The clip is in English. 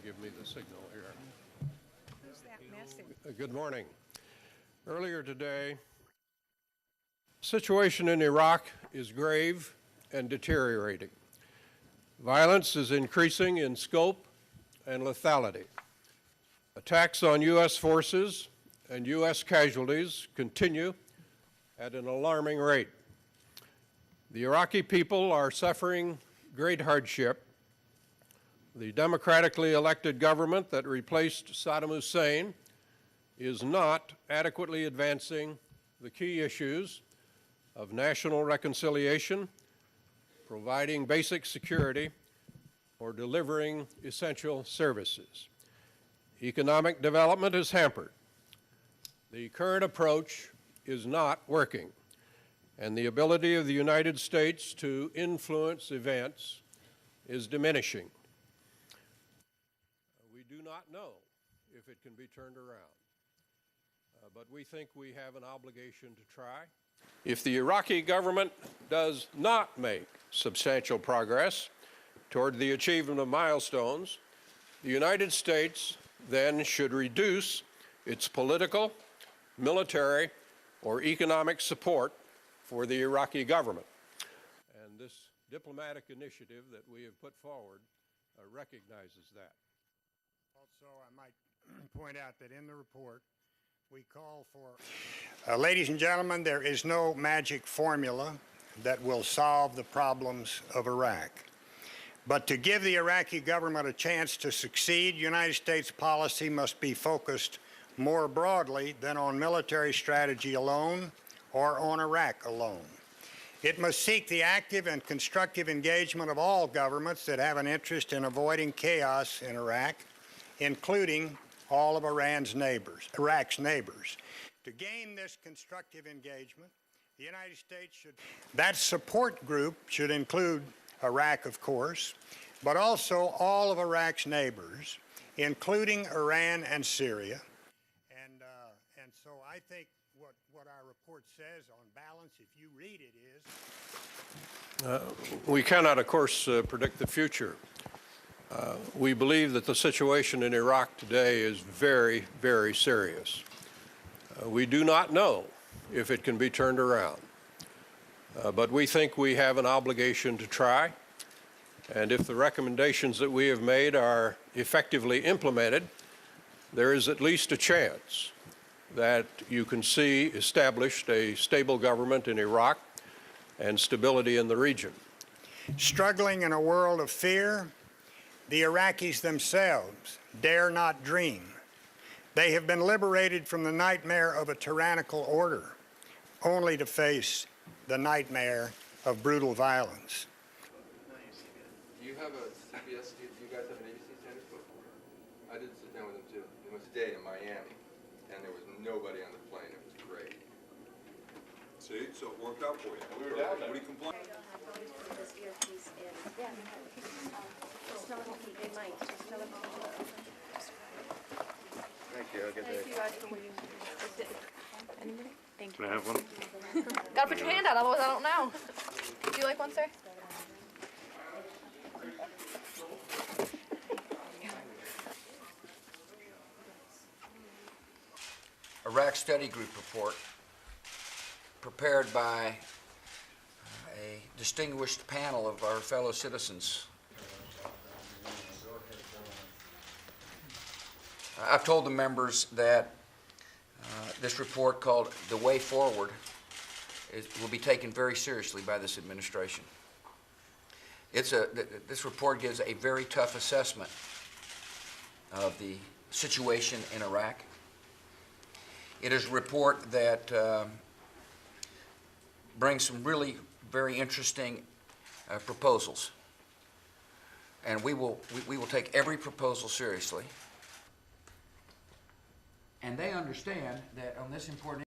give me the signal here. Who's that message? Good morning. Earlier today, the situation in Iraq is grave and deteriorating. Violence is increasing in scope and lethality. Attacks on U.S. forces and U.S. casualties continue at an alarming rate. The Iraqi people are suffering great hardship. The democratically elected government that replaced Saddam Hussein is not adequately advancing the key issues of national reconciliation, providing basic security, or delivering essential services. Economic development is hampered. The current approach is not working, and the ability of the United States to influence events is diminishing. We do not know if it can be turned around, but we think we have an obligation to try. If the Iraqi government does not make substantial progress toward the achievement of milestones, the United States then should reduce its political, military, or economic support for the Iraqi government. And this diplomatic initiative that we have put forward recognizes that. Also, I might point out that in the report, we call for... ladies and gentlemen, there is no magic formula that will solve the problems of Iraq. But to give the Iraqi government a chance to succeed, United States policy must be focused more broadly than on military strategy alone or on Iraq alone. It must seek the active and constructive engagement of all governments that have an interest in avoiding chaos in Iraq, including all of Iraq's neighbors. To gain this constructive engagement, the United States should... That support group should include Iraq, of course, but also all of Iraq's neighbors, including Iran and Syria. And so I think what our report says on balance, if you read it, is... We cannot, of course, predict the future. We believe that the situation in Iraq today is very, very serious. We do not know if it can be turned around, but we think we have an obligation to try, and if the recommendations that we have made are effectively implemented, there is at least a chance that you can see established a stable government in Iraq and stability in the region. Struggling in a world of fear, the Iraqis themselves dare not dream. They have been liberated from the nightmare of a tyrannical order, only to face the nightmare of brutal violence. Do you have a CBS, do you guys have an ABC standard book? I did sit down with them too. It was a day in Miami, and there was nobody on the plane. It was great. See, so it worked out for you. We were down there. What do you complain? Thank you. I'll get Thank you guys for waiting. Anybody? Thank you. Can I have one? Gotta put your hand out, otherwise I don't know. Do you like one, sir? Iraq Study Group report prepared by a distinguished panel of our fellow citizens. I've told the members that this report called The Way Forward will be taken very seriously by this administration. This report gives a very tough assessment of the situation in Iraq. It is a report that brings some really very interesting proposals, and we will take every proposal seriously. And they understand that on this important